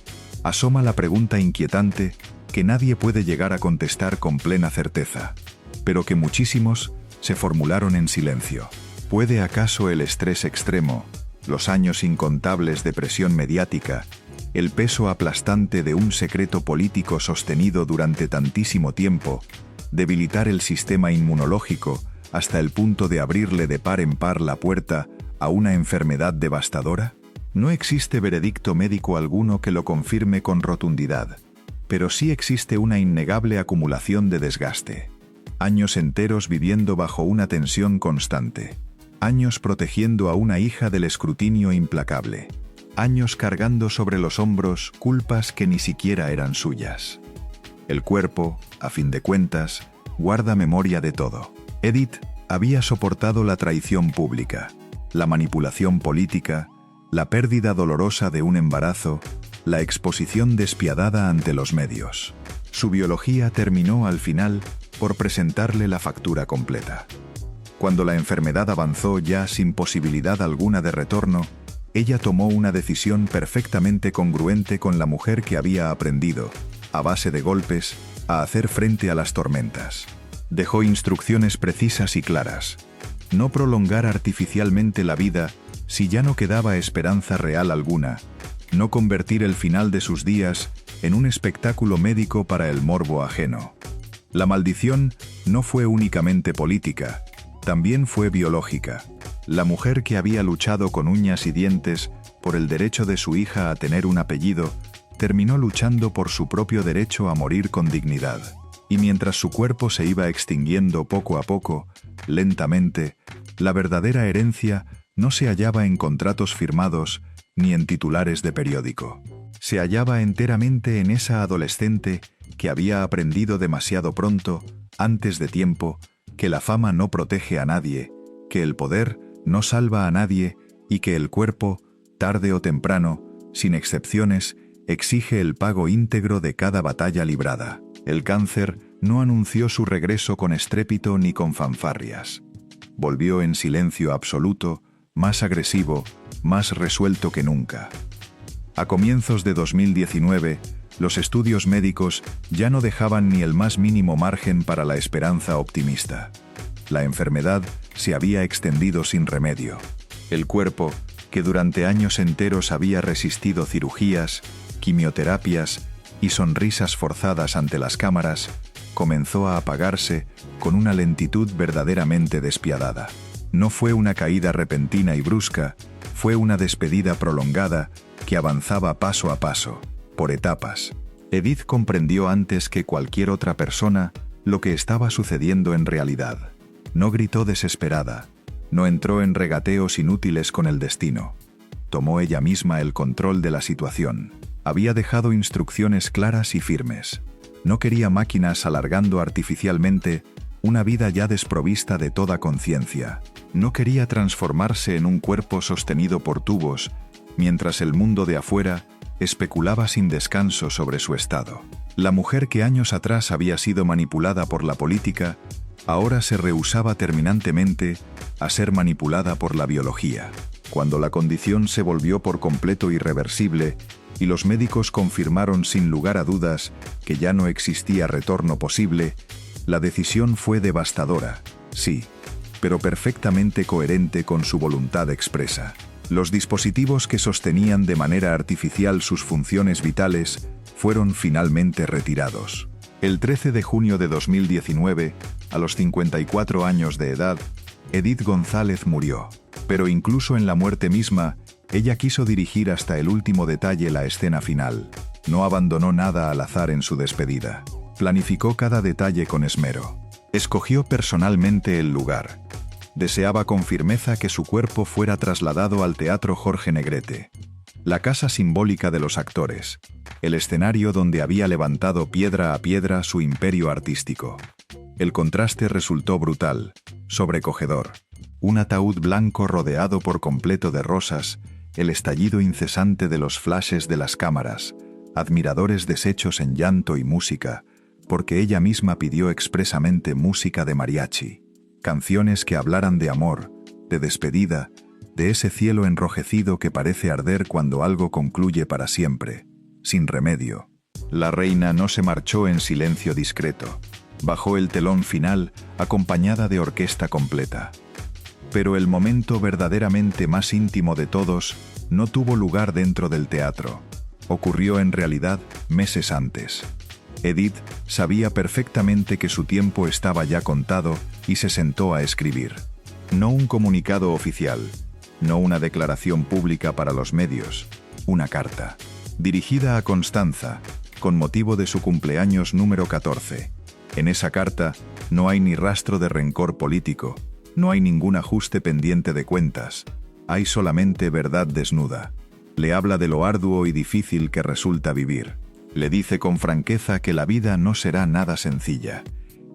asoma la pregunta inquietante que nadie puede llegar a contestar con plena certeza, pero que muchísimos se formularon en silencio. ¿Puede acaso el estrés extremo, los años incontables de presión mediática, el peso aplastante de un secreto político sostenido durante tantísimo tiempo, debilitar el sistema inmunológico hasta el punto de abrirle de par en par la puerta ¿A una enfermedad devastadora? No existe veredicto médico alguno que lo confirme con rotundidad, pero sí existe una innegable acumulación de desgaste. Años enteros viviendo bajo una tensión constante. Años protegiendo a una hija del escrutinio implacable. Años cargando sobre los hombros culpas que ni siquiera eran suyas. El cuerpo, a fin de cuentas, guarda memoria de todo. Edith había soportado la traición pública, la manipulación política, la pérdida dolorosa de un embarazo, la exposición despiadada ante los medios. Su biología terminó al final por presentarle la factura completa. Cuando la enfermedad avanzó ya sin posibilidad alguna de retorno, ella tomó una decisión perfectamente congruente con la mujer que había aprendido, a base de golpes, a hacer frente a las tormentas. Dejó instrucciones precisas y claras. No prolongar artificialmente la vida si ya no quedaba esperanza real alguna. No convertir el final de sus días en un espectáculo médico para el morbo ajeno. La maldición no fue únicamente política, también fue biológica. La mujer que había luchado con uñas y dientes por el derecho de su hija a tener un apellido, terminó luchando por su propio derecho a morir con dignidad. Y mientras su cuerpo se iba extinguiendo poco a poco, lentamente, la verdadera herencia no se hallaba en contratos firmados ni en titulares de periódico. Se hallaba enteramente en esa adolescente que había aprendido demasiado pronto, antes de tiempo, que la fama no protege a nadie, que el poder no salva a nadie y que el cuerpo, tarde o temprano, sin excepciones, exige el pago íntegro de cada batalla librada. El cáncer no anunció su regreso con estrépito ni con fanfarrias. Volvió en silencio absoluto, más agresivo, más resuelto que nunca. A comienzos de 2019, los estudios médicos ya no dejaban ni el más mínimo margen para la esperanza optimista. La enfermedad se había extendido sin remedio. El cuerpo, que durante años enteros había resistido cirugías, quimioterapias y sonrisas forzadas ante las cámaras, comenzó a apagarse con una lentitud verdaderamente despiadada. No fue una caída repentina y brusca, fue una despedida prolongada que avanzaba paso a paso, por etapas. Edith comprendió antes que cualquier otra persona lo que estaba sucediendo en realidad. No gritó desesperada, no entró en regateos inútiles con el destino. Tomó ella misma el control de la situación. Había dejado instrucciones claras y firmes. No quería máquinas alargando artificialmente una vida ya desprovista de toda conciencia. No quería transformarse en un cuerpo sostenido por tubos, mientras el mundo de afuera especulaba sin descanso sobre su estado. La mujer que años atrás había sido manipulada por la política, ahora se rehusaba terminantemente a ser manipulada por la biología. Cuando la condición se volvió por completo irreversible y los médicos confirmaron sin lugar a dudas que ya no existía retorno posible, la decisión fue devastadora, sí, pero perfectamente coherente con su voluntad expresa. Los dispositivos que sostenían de manera artificial sus funciones vitales fueron finalmente retirados. El 13 de junio de 2019, a los 54 años de edad, Edith González murió. Pero incluso en la muerte misma, ella quiso dirigir hasta el último detalle la escena final. No abandonó nada al azar en su despedida. Planificó cada detalle con esmero. Escogió personalmente el lugar. Deseaba con firmeza que su cuerpo fuera trasladado al Teatro Jorge Negrete, la casa simbólica de los actores, el escenario donde había levantado piedra a piedra su imperio artístico. El contraste resultó brutal, sobrecogedor. Un ataúd blanco rodeado por completo de rosas, el estallido incesante de los flashes de las cámaras, admiradores deshechos en llanto y música, porque ella misma pidió expresamente música de mariachi. Canciones que hablaran de amor, de despedida, de ese cielo enrojecido que parece arder cuando algo concluye para siempre, sin remedio. La reina no se marchó en silencio discreto. Bajó el telón final acompañada de orquesta completa. Pero el momento verdaderamente más íntimo de todos no tuvo lugar dentro del teatro. Ocurrió en realidad meses antes. Edith sabía perfectamente que su tiempo estaba ya contado y se sentó a escribir. No un comunicado oficial, no una declaración pública para los medios, una carta, dirigida a Constanza, con motivo de su cumpleaños número 14. En esa carta no hay ni rastro de rencor político, no hay ningún ajuste pendiente de cuentas, hay solamente verdad desnuda. Le habla de lo arduo y difícil que resulta vivir. Le dice con franqueza que la vida no será nada sencilla,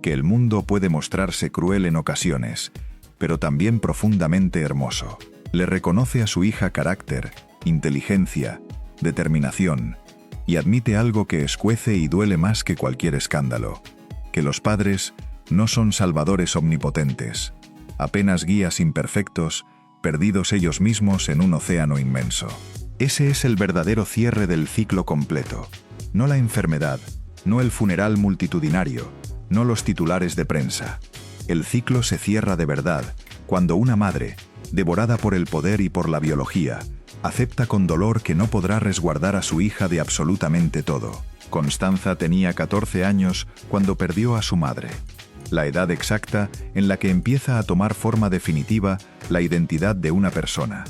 que el mundo puede mostrarse cruel en ocasiones, pero también profundamente hermoso. Le reconoce a su hija carácter, inteligencia, determinación, y admite algo que escuece y duele más que cualquier escándalo, que los padres no son salvadores omnipotentes, apenas guías imperfectos, perdidos ellos mismos en un océano inmenso. Ese es el verdadero cierre del ciclo completo, no la enfermedad, no el funeral multitudinario, no los titulares de prensa. El ciclo se cierra de verdad cuando una madre, devorada por el poder y por la biología, acepta con dolor que no podrá resguardar a su hija de absolutamente todo. Constanza tenía 14 años cuando perdió a su madre, la edad exacta en la que empieza a tomar forma definitiva la identidad de una persona,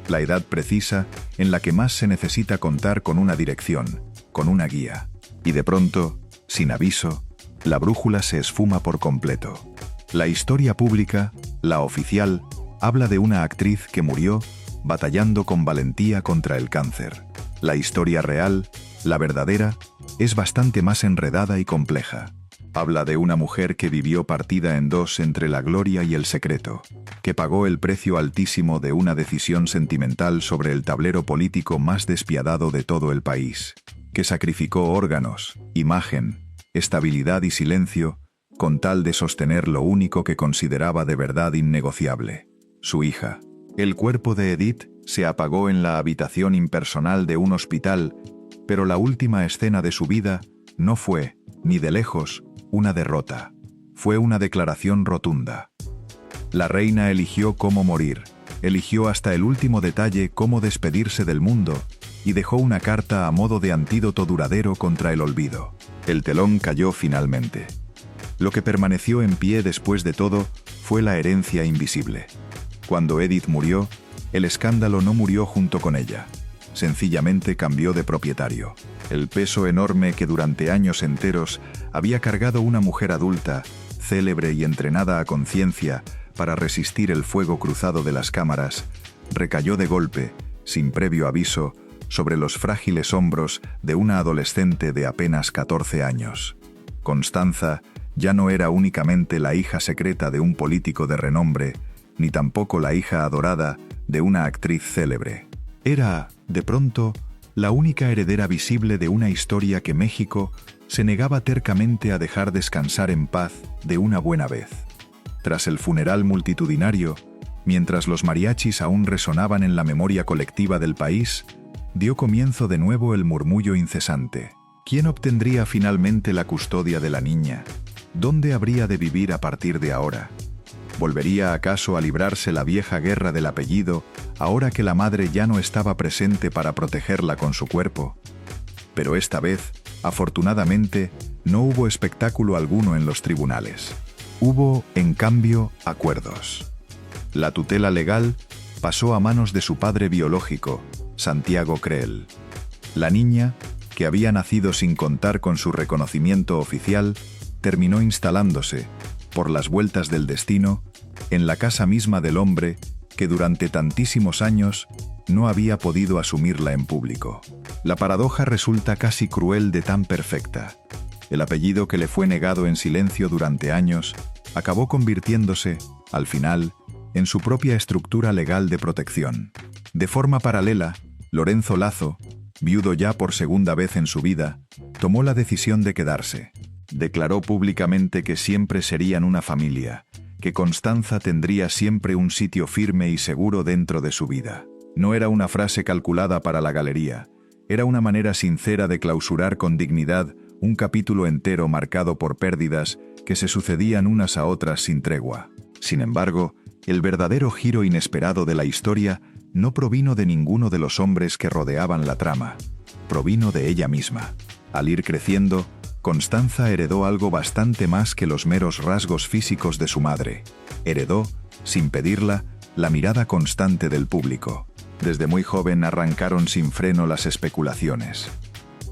la edad precisa en la que más se necesita contar con una dirección, con una guía. Y de pronto, sin aviso, la brújula se esfuma por completo. La historia pública, la oficial, habla de una actriz que murió batallando con valentía contra el cáncer. La historia real, la verdadera, es bastante más enredada y compleja. Habla de una mujer que vivió partida en dos entre la gloria y el secreto, que pagó el precio altísimo de una decisión sentimental sobre el tablero político más despiadado de todo el país, que sacrificó órganos, imagen, estabilidad y silencio, con tal de sostener lo único que consideraba de verdad innegociable: su hija. El cuerpo de Edith se apagó en la habitación impersonal de un hospital, pero la última escena de su vida no fue, ni de lejos, una derrota. Fue una declaración rotunda. La reina eligió cómo morir, eligió hasta el último detalle cómo despedirse del mundo, y dejó una carta a modo de antídoto duradero contra el olvido. El telón cayó finalmente. Lo que permaneció en pie después de todo fue la herencia invisible. Cuando Edith murió, el escándalo no murió junto con ella. Sencillamente cambió de propietario. El peso enorme que durante años enteros había cargado una mujer adulta, célebre y entrenada a conciencia para resistir el fuego cruzado de las cámaras, recayó de golpe, sin previo aviso, sobre los frágiles hombros de una adolescente de apenas 14 años. Constanza ya no era únicamente la hija secreta de un político de renombre, ni tampoco la hija adorada de una actriz célebre. Era, de pronto, la única heredera visible de una historia que México se negaba tercamente a dejar descansar en paz de una buena vez. Tras el funeral multitudinario, mientras los mariachis aún resonaban en la memoria colectiva del país, dio comienzo de nuevo el murmullo incesante. ¿Quién obtendría finalmente la custodia de la niña? ¿Dónde habría de vivir a partir de ahora? ¿Volvería acaso a librarse la vieja guerra del apellido, ahora que la madre ya no estaba presente para protegerla con su cuerpo? Pero esta vez, afortunadamente, no hubo espectáculo alguno en los tribunales. Hubo, en cambio, acuerdos. La tutela legal pasó a manos de su padre biológico, Santiago Creel. La niña, que había nacido sin contar con su reconocimiento oficial, terminó instalándose, por las vueltas del destino, en la casa misma del hombre que durante tantísimos años no había podido asumirla en público. La paradoja resulta casi cruel de tan perfecta. El apellido que le fue negado en silencio durante años acabó convirtiéndose, al final, en su propia estructura legal de protección. De forma paralela, Lorenzo Lazo, viudo ya por segunda vez en su vida, tomó la decisión de quedarse. Declaró públicamente que siempre serían una familia, que Constanza tendría siempre un sitio firme y seguro dentro de su vida. No era una frase calculada para la galería, era una manera sincera de clausurar con dignidad un capítulo entero marcado por pérdidas que se sucedían unas a otras sin tregua. Sin embargo, el verdadero giro inesperado de la historia no provino de ninguno de los hombres que rodeaban la trama, provino de ella misma. Al ir creciendo, Constanza heredó algo bastante más que los meros rasgos físicos de su madre. Heredó, sin pedirla, la mirada constante del público. Desde muy joven arrancaron sin freno las especulaciones.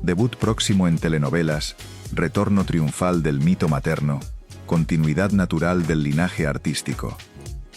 Debut próximo en telenovelas, retorno triunfal del mito materno, continuidad natural del linaje artístico.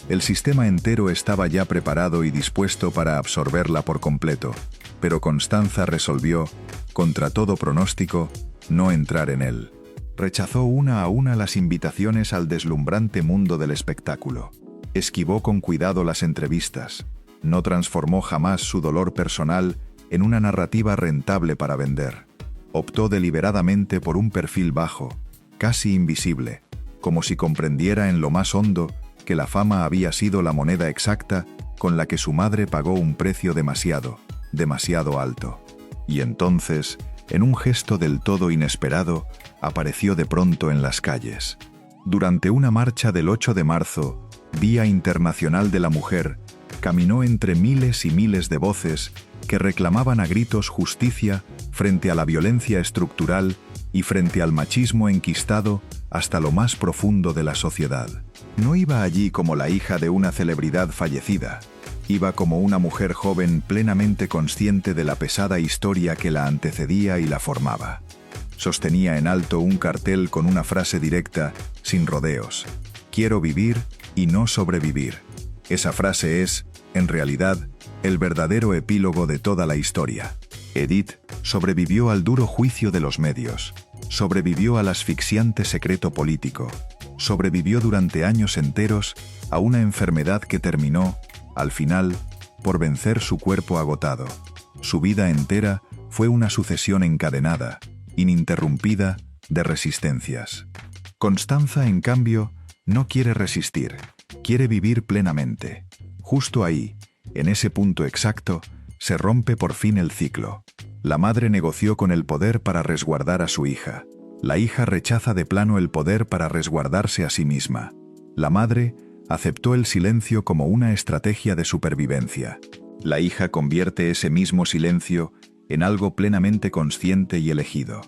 El sistema entero estaba ya preparado y dispuesto para absorberla por completo, pero Constanza resolvió, contra todo pronóstico, no entrar en él. Rechazó una a una las invitaciones al deslumbrante mundo del espectáculo. Esquivó con cuidado las entrevistas. No transformó jamás su dolor personal en una narrativa rentable para vender. Optó deliberadamente por un perfil bajo, casi invisible, como si comprendiera en lo más hondo que la fama había sido la moneda exacta con la que su madre pagó un precio demasiado alto. Y entonces, en un gesto del todo inesperado, apareció de pronto en las calles. Durante una marcha del 8 de marzo, Día Internacional de la Mujer, caminó entre miles y miles de voces que reclamaban a gritos justicia frente a la violencia estructural y frente al machismo enquistado hasta lo más profundo de la sociedad. No iba allí como la hija de una celebridad fallecida. Iba como una mujer joven plenamente consciente de la pesada historia que la antecedía y la formaba. Sostenía en alto un cartel con una frase directa, sin rodeos: «Quiero vivir y no sobrevivir». Esa frase es, en realidad, el verdadero epílogo de toda la historia. Edith sobrevivió al duro juicio de los medios, sobrevivió al asfixiante secreto político, sobrevivió durante años enteros a una enfermedad que terminó, al final, por vencer su cuerpo agotado. Su vida entera fue una sucesión encadenada, ininterrumpida, de resistencias. Constanza, en cambio, no quiere resistir, quiere vivir plenamente. Justo ahí, en ese punto exacto, se rompe por fin el ciclo. La madre negoció con el poder para resguardar a su hija. La hija rechaza de plano el poder para resguardarse a sí misma. La madre aceptó el silencio como una estrategia de supervivencia. La hija convierte ese mismo silencio en algo plenamente consciente y elegido.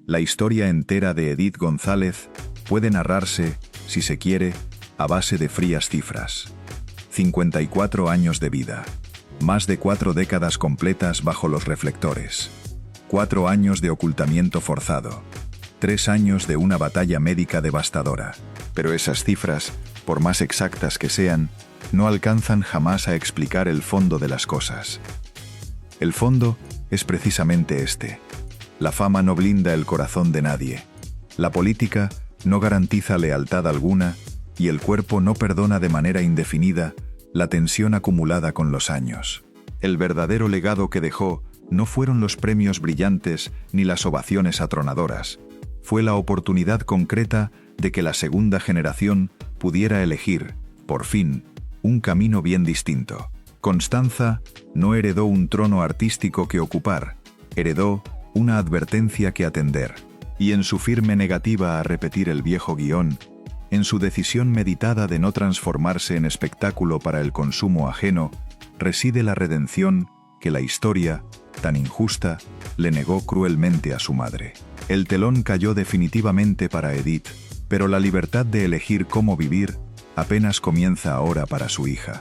La historia entera de Edith González puede narrarse, si se quiere, a base de frías cifras. 54 años de vida. Más de 4 décadas completas bajo los reflectores. 4 años de ocultamiento forzado. 3 años de una batalla médica devastadora. Pero esas cifras, por más exactas que sean, no alcanzan jamás a explicar el fondo de las cosas. El fondo es precisamente este. La fama no blinda el corazón de nadie. La política no garantiza lealtad alguna y el cuerpo no perdona de manera indefinida la tensión acumulada con los años. El verdadero legado que dejó no fueron los premios brillantes ni las ovaciones atronadoras. Fue la oportunidad concreta de que la segunda generación pudiera elegir, por fin, un camino bien distinto. Constanza no heredó un trono artístico que ocupar, heredó una advertencia que atender. Y en su firme negativa a repetir el viejo guión, en su decisión meditada de no transformarse en espectáculo para el consumo ajeno, reside la redención que la historia, tan injusta, le negó cruelmente a su madre. El telón cayó definitivamente para Edith, pero la libertad de elegir cómo vivir apenas comienza ahora para su hija.